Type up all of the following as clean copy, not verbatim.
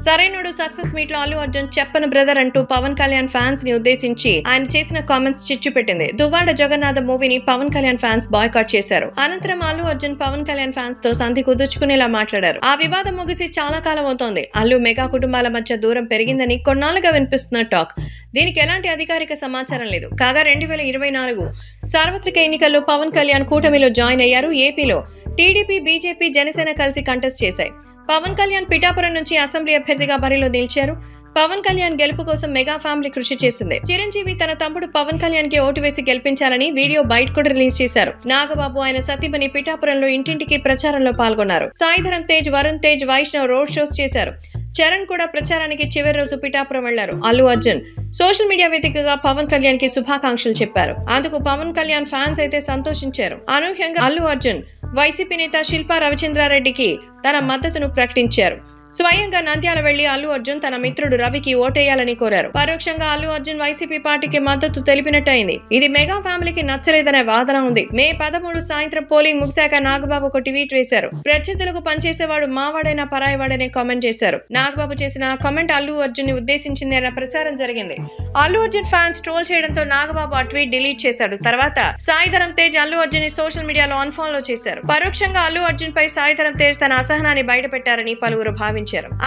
సరైనడు success meet లో అల్లు అర్జున్ చెప్పను brother అంటూ పవన్ కళ్యాణ్ ఫ్యాన్స్ ని ఉద్దేశించి ఆయన చేసిన కామెంట్స్ చిచ్చు పెట్టింది. దువ్వాడ జగన్నాథ మూవీని పవన్ కళ్యాణ్ ఫ్యాన్స్ బాయ్కాట్ చేశారు. అనంతరం అల్లు అర్జున్ పవన్ కళ్యాణ్ ఫ్యాన్స్ తో సంధి కుదుర్చుకునేలా మాట్లాడారు. ఆ వివాదం ముగిసి చాలా కాలం అవుతోంది. అల్లు మెగా కుటుంబాల మధ్య దూరం పెరిగిందని కొన్నాళ్లుగా వినిపిస్తున్న టాక్. దీనికి ఎలాంటి అధికారిక సమాచారం లేదు. కాగా 2024 సార్వత్రిక ఎన్నికల్లో పవన్ కళ్యాణ్ కూటమిలో జాయిన్ అయ్యారు. ఏపీలో టీడీపీ, బీజేపీ, జనసేన కలిసి కంటెస్ట్ చేశాయి. పవన్ కళ్యాణ్ పిఠాపురం నుంచి అసెంబ్లీ అభ్యర్థిగా బరిలో నిలిచారు. పవన్ కళ్యాణ్ గెలుపు కోసం మెగా ఫ్యామిలీ కృషి చేసింది. చిరంజీవి తన తమ్ముడు పవన్ కళ్యాణ్ కి ఓటు వేసి గెలిపించాలని వీడియో బయట కూడా రిలీజ్ చేశారు. నాగబాబు ఆయన సతీమణి పిఠాపురంలో ఇంటింటికి ప్రచారంలో పాల్గొన్నారు. సాయిధరం తేజ్, వరుణ్ తేజ్, వైష్ణవ్ రోడ్ షోస్ చేశారు. చరణ్ కూడా ప్రచారానికి చివరి రోజు పిఠాపురం వెళ్లారు. అల్లు అర్జున్ సోషల్ మీడియా వేదికగా పవన్ కళ్యాణ్ కి శుభాకాంక్షలు చెప్పారు. అందుకు పవన్ కళ్యాణ్ ఫ్యాన్స్ అయితే సంతోషించారు. అనూహ్యంగా అల్లు అర్జున్ వైసీపీ నేత శిల్పా రవిచంద్రారెడ్డికి తన మద్దతును ప్రకటించారు. స్వయంగా నంద్యాల వెళ్లి అల్లు అర్జున్ తన మిత్రుడు రవికి ఓటేయాలని కోరారు. పరోక్షంగా అల్లు అర్జున్ వైసీపీ పార్టీకి మద్దతు తెలిపినట్టయింది. ఇది మెగా ఫ్యామిలీకి నచ్చలేదనే వాదన ఉంది. మే 13 సాయంత్రం పోలింగ్ ముగిశాక నాగబాబు ఒక ట్వీట్ వేశారు. ప్రత్యర్థులకు పనిచేసేవాడు మావాడైనా పరాయివాడనే కామెంట్ చేశారు. నాగబాబు చేసిన కామెంట్ అల్లు అర్జున్ ని ఉద్దేశించింది అన్న ప్రచారం జరిగింది. అల్లు అర్జున్ ఫ్యాన్స్ ట్రోల్ చేయడంతో నాగబాబు ఆ ట్వీట్ డిలీట్ చేశాడు. తర్వాత సాయిధరం తేజ్ అల్లు అర్జున్ ని సోషల్ మీడియాలో అన్ఫాలో చేశారు. పరోక్షంగా అల్లు అర్జున్ పై సాయిధరం తేజ్ తన అసహనాన్ని బయటపెట్టారని పలువురు భావించారు.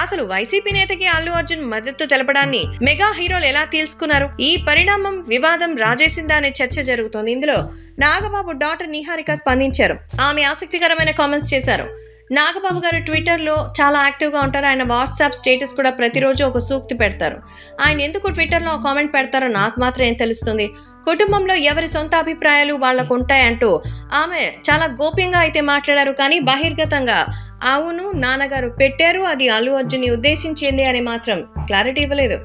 అసలు వైసీపీ నేతకి అల్లు అర్జున్ మద్దతు తెలపడాన్ని మెగా హీరోలు ఎలా తీసుకున్నారు? ఈ పరిణామం వివాదం రాజేసిందా అనే చర్చ జరుగుతోంది. ఇందులో నాగబాబు డాటర్ నిహారిక స్పందించారు. ఆమె ఆసక్తికరమైన కామెంట్స్ చేశారు. నాగబాబు గారు ట్విట్టర్ లో చాలా యాక్టివ్ గా ఉంటారు. ఆయన వాట్సాప్ స్టేటస్ కూడా ప్రతిరోజు ఒక సూక్తి పెడతారు. ఆయన ఎందుకు ట్విట్టర్ లో కామెంట్ పెడతారో నాకు మాత్రం ఏం తెలుస్తుంది. కుటుంబంలో ఎవరి సొంత అభిప్రాయాలు వాళ్లకు ఉంటాయంటూ ఆమె చాలా గోప్యంగా అయితే మాట్లాడారు. కానీ బహిర్గతంగా అవును నాన్నగారు పెట్టారు, అది అల్లు అర్జున్ ని ఉద్దేశించింది అని మాత్రం క్లారిటీ ఇవ్వలేదు.